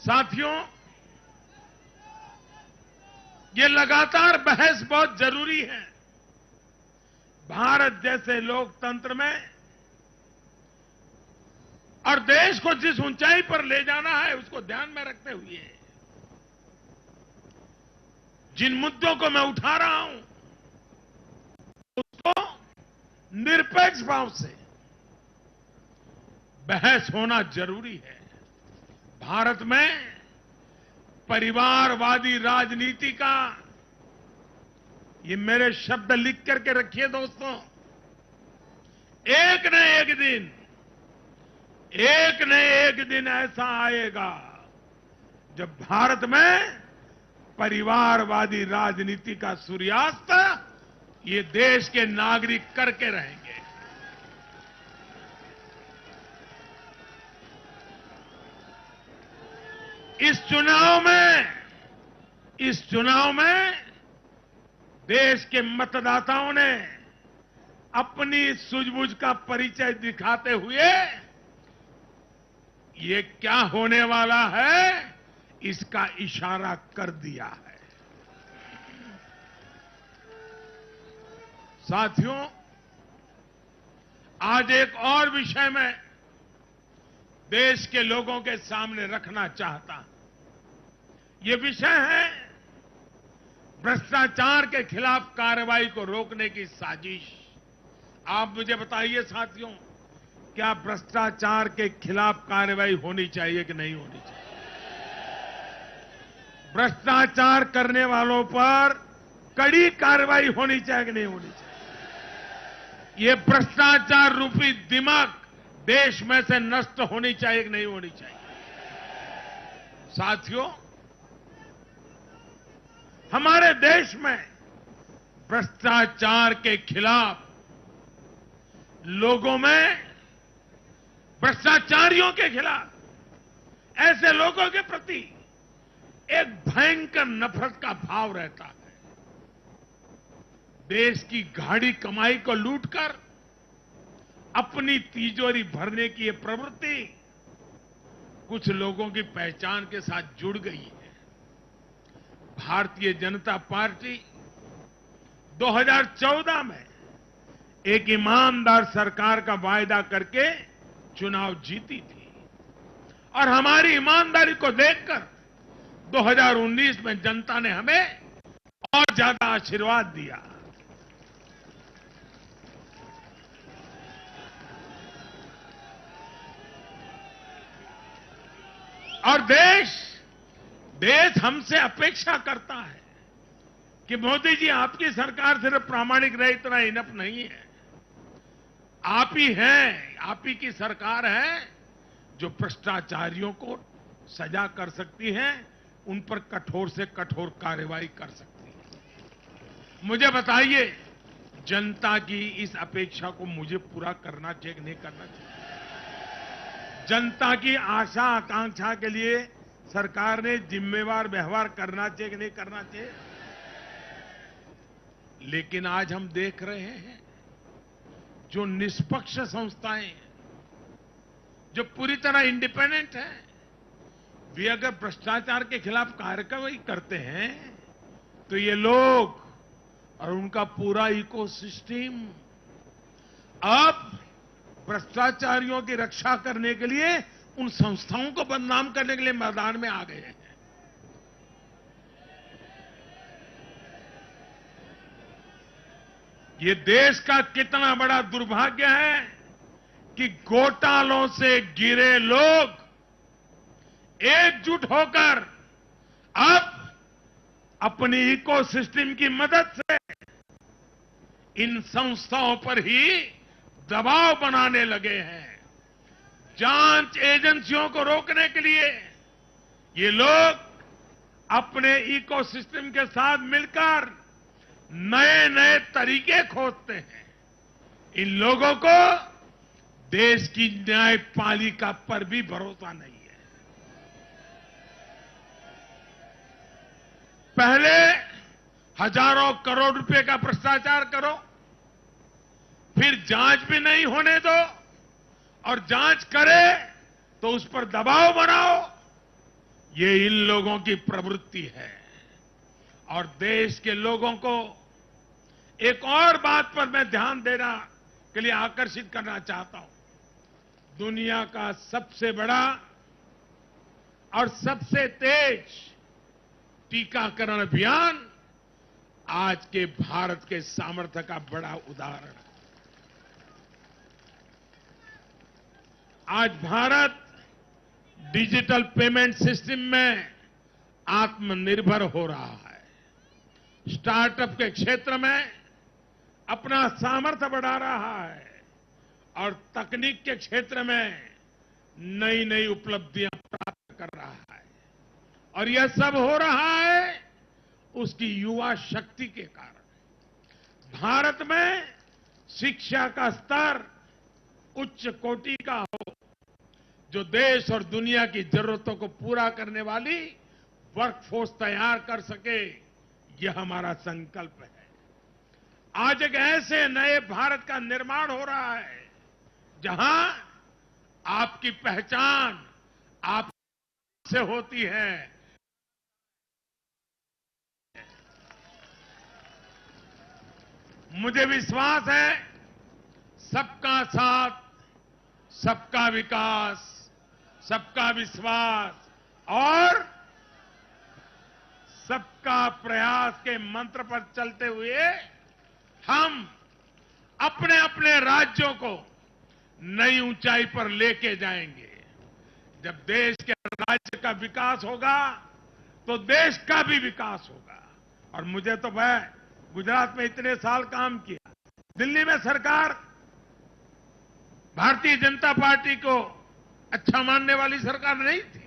साथियों, ये लगातार बहस बहुत जरूरी है। भारत जैसे लोकतंत्र में और देश को जिस ऊंचाई पर ले जाना है उसको ध्यान में रखते हुए जिन मुद्दों को मैं उठा रहा हूं उसको निरपेक्ष भाव से बहस होना जरूरी है। भारत में परिवारवादी राजनीति का, ये मेरे शब्द लिख करके रखिए दोस्तों, एक न एक दिन ऐसा आएगा जब भारत में परिवारवादी राजनीति का सूर्यास्त ये देश के नागरिक करके रहेंगे। इस चुनाव में देश के मतदाताओं ने अपनी सूझबूझ का परिचय दिखाते हुए ये क्या होने वाला है इसका इशारा कर दिया है। साथियों, आज एक और विषय में देश के लोगों के सामने रखना चाहता हूं। ये विषय है भ्रष्टाचार के खिलाफ कार्रवाई को रोकने की साजिश। आप मुझे बताइए साथियों, क्या भ्रष्टाचार के खिलाफ कार्रवाई होनी चाहिए कि नहीं होनी चाहिए? भ्रष्टाचार करने वालों पर कड़ी कार्रवाई होनी चाहिए कि नहीं होनी चाहिए? ये भ्रष्टाचार रूपी दिमाग देश में से नष्ट होनी चाहिए कि नहीं होनी चाहिए? साथियों, हमारे देश में भ्रष्टाचार के खिलाफ लोगों में, भ्रष्टाचारियों के खिलाफ, ऐसे लोगों के प्रति एक भयंकर नफरत का भाव रहता है। देश की गाढ़ी कमाई को लूटकर अपनी तिजोरी भरने की ये प्रवृत्ति कुछ लोगों की पहचान के साथ जुड़ गई है। भारतीय जनता पार्टी 2014 में एक ईमानदार सरकार का वायदा करके चुनाव जीती थी और हमारी ईमानदारी को देखकर 2019 में जनता ने हमें और ज्यादा आशीर्वाद दिया। और देश हमसे अपेक्षा करता है कि मोदी जी, आपकी सरकार सिर्फ प्रामाणिक रहे इतना इनफ नहीं है। आप ही हैं, आप ही की सरकार है जो भ्रष्टाचारियों को सजा कर सकती है, उन पर कठोर से कठोर कार्रवाई कर सकती है। मुझे बताइए, जनता की इस अपेक्षा को मुझे पूरा करना चाहिए कि नहीं करना चाहिए? जनता की आशा आकांक्षा के लिए सरकार ने जिम्मेवार व्यवहार करना चाहिए कि नहीं करना चाहिए? लेकिन आज हम देख रहे हैं जो निष्पक्ष संस्थाएं हैं, जो पूरी तरह इंडिपेंडेंट हैं, वे अगर भ्रष्टाचार के खिलाफ कार्रवाई करते हैं तो ये लोग और उनका पूरा इकोसिस्टम अब भ्रष्टाचारियों की रक्षा करने के लिए उन संस्थाओं को बदनाम करने के लिए मैदान में आ गए हैं। ये देश का कितना बड़ा दुर्भाग्य है कि घोटालों से घिरे लोग एकजुट होकर अब अपनी इकोसिस्टम की मदद से इन संस्थाओं पर ही दबाव बनाने लगे हैं। जांच एजेंसियों को रोकने के लिए ये लोग अपने इकोसिस्टम के साथ मिलकर नए नए तरीके खोजते हैं। इन लोगों को देश की न्यायपालिका पर भी भरोसा नहीं है। पहले हजारों करोड़ रुपए का भ्रष्टाचार करो, फिर जांच भी नहीं होने दो, और जांच करे तो उस पर दबाव बनाओ। ये इन लोगों की प्रवृत्ति है। और देश के लोगों को एक और बात पर मैं ध्यान देना के लिए आकर्षित करना चाहता हूं। दुनिया का सबसे बड़ा और सबसे तेज टीकाकरण अभियान आज के भारत के सामर्थ्य का बड़ा उदाहरण है। आज भारत डिजिटल पेमेंट सिस्टम में आत्मनिर्भर हो रहा है। स्टार्टअप के क्षेत्र में अपना सामर्थ्य बढ़ा रहा है और तकनीक के क्षेत्र में नई नई उपलब्धियां प्राप्त कर रहा है। और यह सब हो रहा है उसकी युवा शक्ति के कारण। भारत में शिक्षा का स्तर उच्च कोटि का हो, जो देश और दुनिया की जरूरतों को पूरा करने वाली वर्कफोर्स तैयार कर सके, यह हमारा संकल्प है। आज एक ऐसे नए भारत का निर्माण हो रहा है जहां आपकी पहचान आप से होती है। मुझे विश्वास है सबका साथ, सबका विकास, सबका विश्वास और सबका प्रयास के मंत्र पर चलते हुए हम अपने अपने राज्यों को नई ऊंचाई पर लेके जाएंगे। जब देश के राज्य का विकास होगा तो देश का भी विकास होगा। और मुझे तो मैं गुजरात में इतने साल काम किया, दिल्ली में सरकार भारतीय जनता पार्टी को अच्छा मानने वाली सरकार नहीं थी।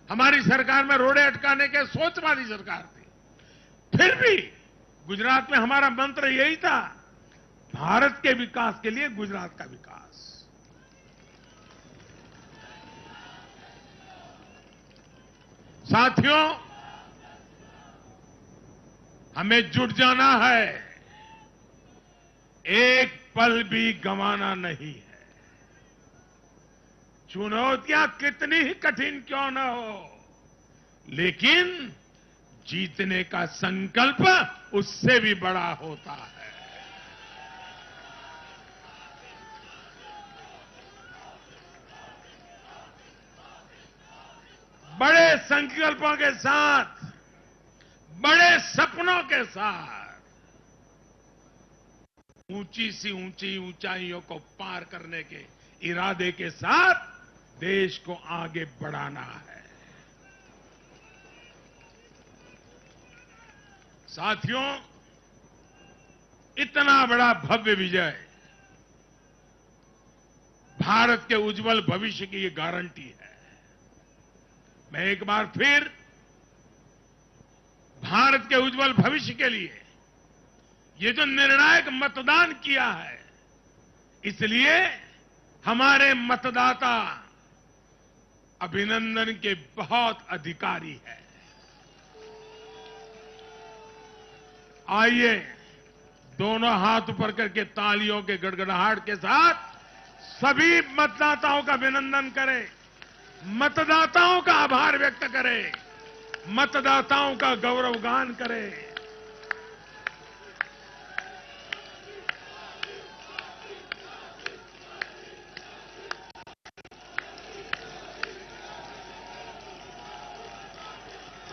हमारी सरकार में रोड़े अटकाने के सोच वाली सरकार थी। फिर भी गुजरात में हमारा मंत्र यही था, भारत के विकास के लिए गुजरात का विकास। साथियों, हमें जुट जाना है, एक पल भी गंवाना नहीं है। चुनौतियां कितनी ही कठिन क्यों न हो, लेकिन जीतने का संकल्प उससे भी बड़ा होता है। बड़े संकल्पों के साथ, बड़े सपनों के साथ ऊंची सी ऊंची ऊंचाइयों को पार करने के इरादे के साथ देश को आगे बढ़ाना है। साथियों, इतना बड़ा भव्य विजय भारत के उज्जवल भविष्य की ये गारंटी है। मैं एक बार फिर भारत के उज्जवल भविष्य के लिए ये जो निर्णायक मतदान किया है, इसलिए हमारे मतदाता अभिनंदन के बहुत अधिकारी हैं। आइए दोनों हाथ ऊपर करके तालियों के गड़गड़ाहट के साथ सभी मतदाताओं का अभिनंदन करें, मतदाताओं का आभार व्यक्त करें, मतदाताओं का गौरवगान करें।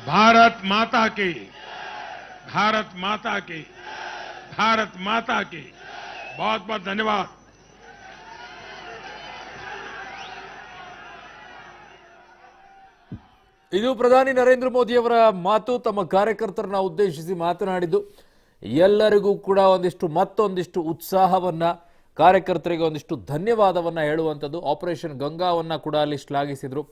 भारत माता की, भारत माता की, भारत माता की। बहुत बहुत धन्यवाद। ಇದು ಪ್ರಧಾನಿ ನರೇಂದ್ರ ಮೋದಿ ಅವರ ಮಾತು, ತಮ್ಮ ಕಾರ್ಯಕರ್ತರನ್ನ ಉದ್ದೇಶಿಸಿ ಮಾತನಾಡಿದ್ದು. ಎಲ್ಲರಿಗೂ ಕೂಡ ಮತ್ತೊಂದಿಷ್ಟು ಉತ್ಸಾಹವನ್ನ, ಕಾರ್ಯಕರ್ತರಿಗೆ ಒಂದಿಷ್ಟು ಧನ್ಯವಾದವನ್ನ ಹೇಳುವಂಥದ್ದು. ಆಪರೇಷನ್ ಗಂಗಾವನ್ನ ಕೂಡ ಅಲ್ಲಿ ಶ್ಲಾಘಿಸಿದ್ರು.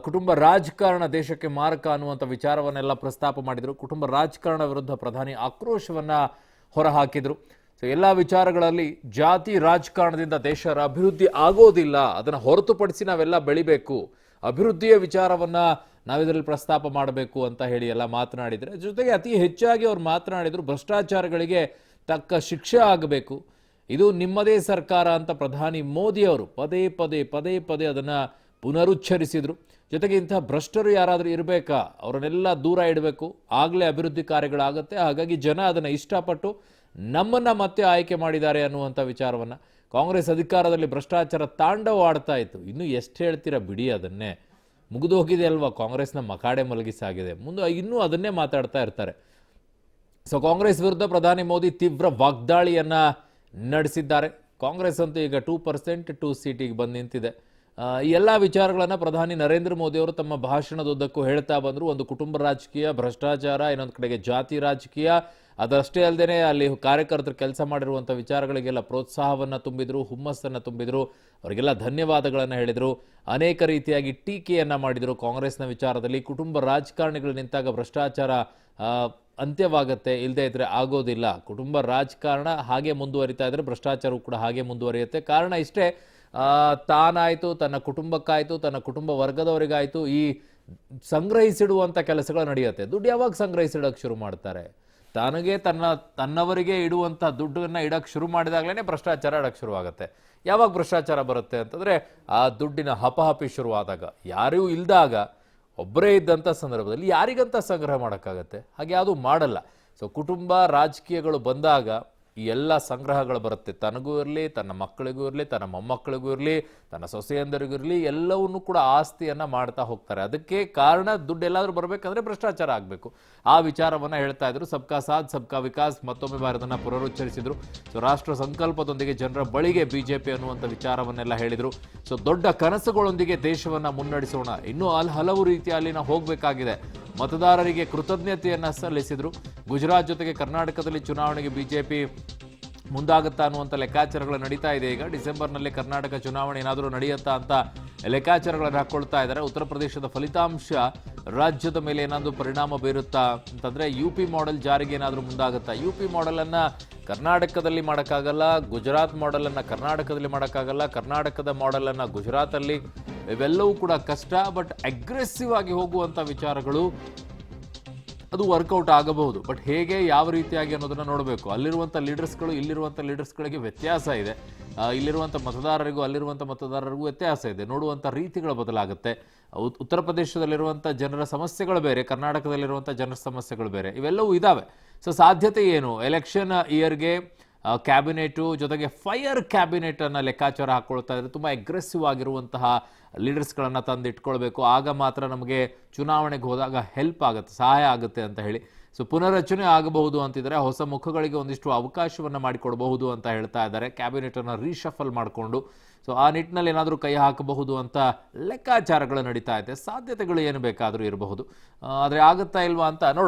ಕುಟುಂಬ ರಾಜಕಾರಣ ದೇಶಕ್ಕೆ ಮಾರಕ ಅನ್ನುವಂಥ ವಿಚಾರವನ್ನೆಲ್ಲ ಪ್ರಸ್ತಾಪ ಮಾಡಿದರು. ಕುಟುಂಬ ರಾಜಕಾರಣ ವಿರುದ್ಧ ಪ್ರಧಾನಿ ಆಕ್ರೋಶವನ್ನ ಹೊರಹಾಕಿದ್ರು. ಸೊ ಎಲ್ಲ ವಿಚಾರಗಳಲ್ಲಿ ಜಾತಿ ರಾಜಕಾರಣದಿಂದ ದೇಶದ ಅಭಿವೃದ್ಧಿ ಆಗೋದಿಲ್ಲ, ಅದನ್ನು ಹೊರತುಪಡಿಸಿ ನಾವೆಲ್ಲ ಬೆಳಿಬೇಕು, ಅಭಿವೃದ್ಧಿಯ ವಿಚಾರವನ್ನ ನಾವಿದರಲ್ಲಿ ಪ್ರಸ್ತಾಪ ಮಾಡಬೇಕು ಅಂತ ಹೇಳಿ ಎಲ್ಲ ಮಾತನಾಡಿದರೆ. ಜೊತೆಗೆ ಅತಿ ಹೆಚ್ಚಾಗಿ ಅವ್ರು ಮಾತನಾಡಿದ್ರು, ಭ್ರಷ್ಟಾಚಾರಗಳಿಗೆ ತಕ್ಕ ಶಿಕ್ಷೆ ಆಗಬೇಕು, ಇದು ನಿಮ್ಮದೇ ಸರ್ಕಾರ ಅಂತ ಪ್ರಧಾನಿ ಮೋದಿ ಅವರು ಪದೇ ಪದೇ ಅದನ್ನ ಪುನರುಚ್ಚರಿಸಿದ್ರು. ಜೊತೆಗೆ ಇಂಥ ಭ್ರಷ್ಟರು ಯಾರಾದರೂ ಇರಬೇಕಾ, ಅವರನ್ನೆಲ್ಲ ದೂರ ಇಡಬೇಕು, ಆಗಲೇ ಅಭಿವೃದ್ಧಿ ಕಾರ್ಯಗಳಾಗುತ್ತೆ. ಹಾಗಾಗಿ ಜನ ಅದನ್ನು ಇಷ್ಟಪಟ್ಟು ನಮ್ಮನ್ನು ಮತ್ತೆ ಆಯ್ಕೆ ಮಾಡಿದ್ದಾರೆ ಅನ್ನುವಂಥ ವಿಚಾರವನ್ನು, ಕಾಂಗ್ರೆಸ್ ಅಧಿಕಾರದಲ್ಲಿ ಭ್ರಷ್ಟಾಚಾರ ತಾಂಡವ ಆಡ್ತಾ ಇತ್ತು, ಇನ್ನೂ ಎಷ್ಟು ಹೇಳ್ತೀರಾ ಬಿಡಿ, ಅದನ್ನೇ ಮುಗಿದು ಹೋಗಿದೆ ಅಲ್ವಾ, ಕಾಂಗ್ರೆಸ್ನ ಮಕಾಡೆ ಮಲಗಿಸಾಗಿದೆ, ಮುಂದೆ ಇನ್ನೂ ಅದನ್ನೇ ಮಾತಾಡ್ತಾ ಇರ್ತಾರೆ. ಸೊ ಕಾಂಗ್ರೆಸ್ ವಿರುದ್ಧ ಪ್ರಧಾನಿ ಮೋದಿ ತೀವ್ರ ವಾಗ್ದಾಳಿಯನ್ನು ನಡೆಸಿದ್ದಾರೆ. ಕಾಂಗ್ರೆಸ್ ಅಂತೂ ಈಗ 2% 2 ಸೀಟಿಗೆ ಬಂದು ನಿಂತಿದೆ. ಈ ಎಲ್ಲ ವಿಚಾರಗಳನ್ನು ಪ್ರಧಾನಿ ನರೇಂದ್ರ ಮೋದಿ ಅವರು ತಮ್ಮ ಭಾಷಣದುದ್ದಕ್ಕೂ ಹೇಳ್ತಾ ಬಂದರು. ಒಂದು ಕುಟುಂಬ ರಾಜಕೀಯ, ಭ್ರಷ್ಟಾಚಾರ, ಇನ್ನೊಂದು ಕಡೆಗೆ ಜಾತಿ ರಾಜಕೀಯ, ಅದಷ್ಟೇ ಅಲ್ಲದೆ ಅಲ್ಲಿ ಕಾರ್ಯಕರ್ತರು ಕೆಲಸ ಮಾಡಿರುವಂಥ ವಿಚಾರಗಳಿಗೆಲ್ಲ ಪ್ರೋತ್ಸಾಹವನ್ನು ತುಂಬಿದ್ರು, ಹುಮ್ಮಸ್ಸನ್ನು ತುಂಬಿದ್ರು, ಅವರಿಗೆಲ್ಲ ಧನ್ಯವಾದಗಳನ್ನು ಹೇಳಿದರು. ಅನೇಕ ರೀತಿಯಾಗಿ ಟೀಕೆಯನ್ನು ಮಾಡಿದರು ಕಾಂಗ್ರೆಸ್ನ ವಿಚಾರದಲ್ಲಿ. ಕುಟುಂಬ ರಾಜಕಾರಣಿಗಳು ನಿಂತಾಗ ಭ್ರಷ್ಟಾಚಾರ ಅಂತ್ಯವಾಗುತ್ತೆ, ಇಲ್ಲದೇ ಇದ್ರೆ ಆಗೋದಿಲ್ಲ. ಕುಟುಂಬ ರಾಜಕಾರಣ ಹಾಗೆ ಮುಂದುವರಿತಾ ಇದ್ರೆ ಭ್ರಷ್ಟಾಚಾರವು ಕೂಡ ಹಾಗೆ ಮುಂದುವರಿಯುತ್ತೆ. ಕಾರಣ ಇಷ್ಟೇ, ತಾನಾಯಿತು, ತನ್ನ ಕುಟುಂಬಕ್ಕಾಯಿತು, ತನ್ನ ಕುಟುಂಬ ವರ್ಗದವರಿಗಾಯಿತು ಈ ಸಂಗ್ರಹಿಸಿಡುವಂಥ ಕೆಲಸಗಳು ನಡೆಯುತ್ತೆ. ದುಡ್ಡು ಯಾವಾಗ ಸಂಗ್ರಹಿಸಿಡೋಕ್ಕೆ ಶುರು ಮಾಡ್ತಾರೆ? ತನಗೆ ತನ್ನವರಿಗೆ ಇಡುವಂಥ ದುಡ್ಡನ್ನು ಇಡೋಕ್ಕೆ ಶುರು ಮಾಡಿದಾಗಲೇ ಭ್ರಷ್ಟಾಚಾರ ಇಡೋಕ್ಕೆ ಶುರುವಾಗುತ್ತೆ. ಯಾವಾಗ ಭ್ರಷ್ಟಾಚಾರ ಬರುತ್ತೆ ಅಂತಂದರೆ ಆ ದುಡ್ಡಿನ ಹಪಹಪಿ ಶುರುವಾದಾಗ, ಯಾರೂ ಇಲ್ದಾಗ, ಒಬ್ಬರೇ ಇದ್ದಂಥ ಸಂದರ್ಭದಲ್ಲಿ ಯಾರಿಗಂತ ಸಂಗ್ರಹ ಮಾಡೋಕ್ಕಾಗತ್ತೆ? ಹಾಗೆ ಯಾವುದು ಮಾಡಲ್ಲ. ಸೊ ಕುಟುಂಬ ರಾಜಕೀಯಗಳು ಬಂದಾಗ ಈ ಎಲ್ಲ ಸಂಗ್ರಹಗಳು ಬರುತ್ತೆ. ತನಗೂ ಇರಲಿ, ತನ್ನ ಮಕ್ಕಳಿಗೂ ಇರಲಿ, ತನ್ನ ಮೊಮ್ಮಕ್ಕಳಿಗೂ ಇರಲಿ, ತನ್ನ ಸೊಸೆಯಂದರಿಗೂ ಇರಲಿ, ಎಲ್ಲವನ್ನೂ ಕೂಡ ಆಸ್ತಿಯನ್ನು ಮಾಡ್ತಾ ಹೋಗ್ತಾರೆ. ಅದಕ್ಕೆ ಕಾರಣ ದುಡ್ಡು ಎಲ್ಲಾದರೂ ಬರಬೇಕಂದ್ರೆ ಭ್ರಷ್ಟಾಚಾರ ಆಗಬೇಕು. ಆ ವಿಚಾರವನ್ನು ಹೇಳ್ತಾ ಇದ್ರು. ಸಬ್ಕಾ ಸಾಥ್ ಸಬ್ಕಾ ವಿಕಾಸ್ ಮತ್ತೊಮ್ಮೆ ಭಾರತನ ಪುನರುಚ್ಚರಿಸಿದ್ರು. ಸೊ ರಾಷ್ಟ್ರ ಸಂಕಲ್ಪದೊಂದಿಗೆ ಜನರ ಬಳಿಗೆ ಬಿಜೆಪಿ ಅನ್ನುವಂಥ ವಿಚಾರವನ್ನೆಲ್ಲ ಹೇಳಿದರು. ಸೊ ದೊಡ್ಡ ಕನಸುಗಳೊಂದಿಗೆ ದೇಶವನ್ನು ಮುನ್ನಡೆಸೋಣ, ಇನ್ನೂ ಹಲವು ರೀತಿಯಲ್ಲಿ ನಾವು ಹೋಗಬೇಕಾಗಿದೆ. ಮತದಾರರಿಗೆ ಕೃತಜ್ಞತೆಯನ್ನು ಸಲ್ಲಿಸಿದರು. ಗುಜರಾತ್ ಜೊತೆಗೆ ಕರ್ನಾಟಕದಲ್ಲಿ ಚುನಾವಣೆಗೆ ಬಿಜೆಪಿ ಮುಂದಾಗುತ್ತಾ ಅನ್ನುವಂಥ ಲೆಕ್ಕಾಚಾರಗಳು ನಡೀತಾ ಇದೆ. ಈಗ ಡಿಸೆಂಬರ್ನಲ್ಲಿ ಕರ್ನಾಟಕ ಚುನಾವಣೆ ಏನಾದರೂ ನಡೆಯುತ್ತಾ ಅಂತ ಲೆಕ್ಕಾಚಾರಗಳನ್ನು ಹಾಕ್ಕೊಳ್ತಾ ಇದ್ದಾರೆ. ಉತ್ತರ ಪ್ರದೇಶದ ಫಲಿತಾಂಶ ರಾಜ್ಯದ ಮೇಲೆ ಏನಾದರೂ ಪರಿಣಾಮ ಬೀರುತ್ತಾ ಅಂತಂದರೆ UP ಮಾಡೆಲ್ ಜಾರಿಗೆ ಏನಾದರೂ ಮುಂದಾಗುತ್ತಾ? UP ಮಾಡೆಲನ್ನು ಕರ್ನಾಟಕದಲ್ಲಿ ಮಾಡೋಕ್ಕಾಗಲ್ಲ, ಗುಜರಾತ್ ಮಾಡೆಲನ್ನು ಕರ್ನಾಟಕದಲ್ಲಿ ಮಾಡೋಕ್ಕಾಗಲ್ಲ, ಕರ್ನಾಟಕದ ಮಾಡೆಲನ್ನು ಗುಜರಾತಲ್ಲಿ, ಇವೆಲ್ಲವೂ ಕೂಡ ಕಷ್ಟ. ಬಟ್ ಅಗ್ರೆಸಿವ್ ಆಗಿ ಹೋಗುವಂಥ ವಿಚಾರಗಳು ಅದು ವರ್ಕೌಟ್ ಆಗಬಹುದು. ಬಟ್ ಹೇಗೆ, ಯಾವ ರೀತಿಯಾಗಿ ಅನ್ನೋದನ್ನು ನೋಡಬೇಕು. ಅಲ್ಲಿರುವಂಥ ಲೀಡರ್ಸ್ಗಳು ಇಲ್ಲಿರುವಂಥ ಲೀಡರ್ಸ್ಗಳಿಗೆ ವ್ಯತ್ಯಾಸ ಇದೆ. ಇಲ್ಲಿರುವಂಥ ಮತದಾರರಿಗೂ ಅಲ್ಲಿರುವಂಥ ಮತದಾರರಿಗೂ ವ್ಯತ್ಯಾಸ ಇದೆ. ನೋಡುವಂಥ ರೀತಿಗಳು ಬದಲಾಗುತ್ತೆ. ಉತ್ತರ ಪ್ರದೇಶದಲ್ಲಿರುವಂಥ ಜನರ ಸಮಸ್ಯೆಗಳು ಬೇರೆ, ಕರ್ನಾಟಕದಲ್ಲಿರುವಂಥ ಜನರ ಸಮಸ್ಯೆಗಳು ಬೇರೆ, ಇವೆಲ್ಲವೂ ಇದ್ದಾವೆ. ಸೊ ಸಾಧ್ಯತೆ ಏನು? ಎಲೆಕ್ಷನ್ ಇಯರ್ಗೆ ಕ್ಯಾಬಿನೆಟು ಜೊತೆಗೆ ಫೈರ್ ಕ್ಯಾಬಿನೆಟನ್ನು ಲೆಕ್ಕಾಚಾರ ಹಾಕ್ಕೊಳ್ತಾ ಇದ್ದಾರೆ. ತುಂಬ ಅಗ್ರೆಸಿವ್ ಆಗಿರುವಂತಹ ಲೀಡರ್ಸ್ಗಳನ್ನು ತಂದು ಇಟ್ಕೊಳ್ಬೇಕು. ಆಗ ಮಾತ್ರ ನಮಗೆ ಚುನಾವಣೆಗೆ ಹೋದಾಗ ಹೆಲ್ಪ್ ಆಗುತ್ತೆ, ಸಹಾಯ ಆಗುತ್ತೆ ಅಂತ ಹೇಳಿ. ಸೊ ಪುನರ್ರಚನೆ ಆಗಬಹುದು ಅಂತಿದ್ದಾರೆ. ಹೊಸ ಮುಖಗಳಿಗೆ ಒಂದಿಷ್ಟು ಅವಕಾಶವನ್ನು ಮಾಡಿಕೊಡಬಹುದು ಅಂತ ಹೇಳ್ತಾ ಇದ್ದಾರೆ. ಕ್ಯಾಬಿನೆಟನ್ನು ರೀಶಫಲ್ ಮಾಡಿಕೊಂಡು ಸೊ ಆ ನಿಟ್ಟಿನಲ್ಲಿ ಏನಾದರೂ ಕೈ ಹಾಕಬಹುದು ಅಂತ ಲೆಕ್ಕಾಚಾರಗಳು ನಡೀತಾ ಇದೆ. ಸಾಧ್ಯತೆಗಳು ಏನು ಬೇಕಾದರೂ ಇರಬಹುದು. ಆದರೆ ಆಗುತ್ತಾ ಇಲ್ವಾ ಅಂತ ನೋಡೋಣ.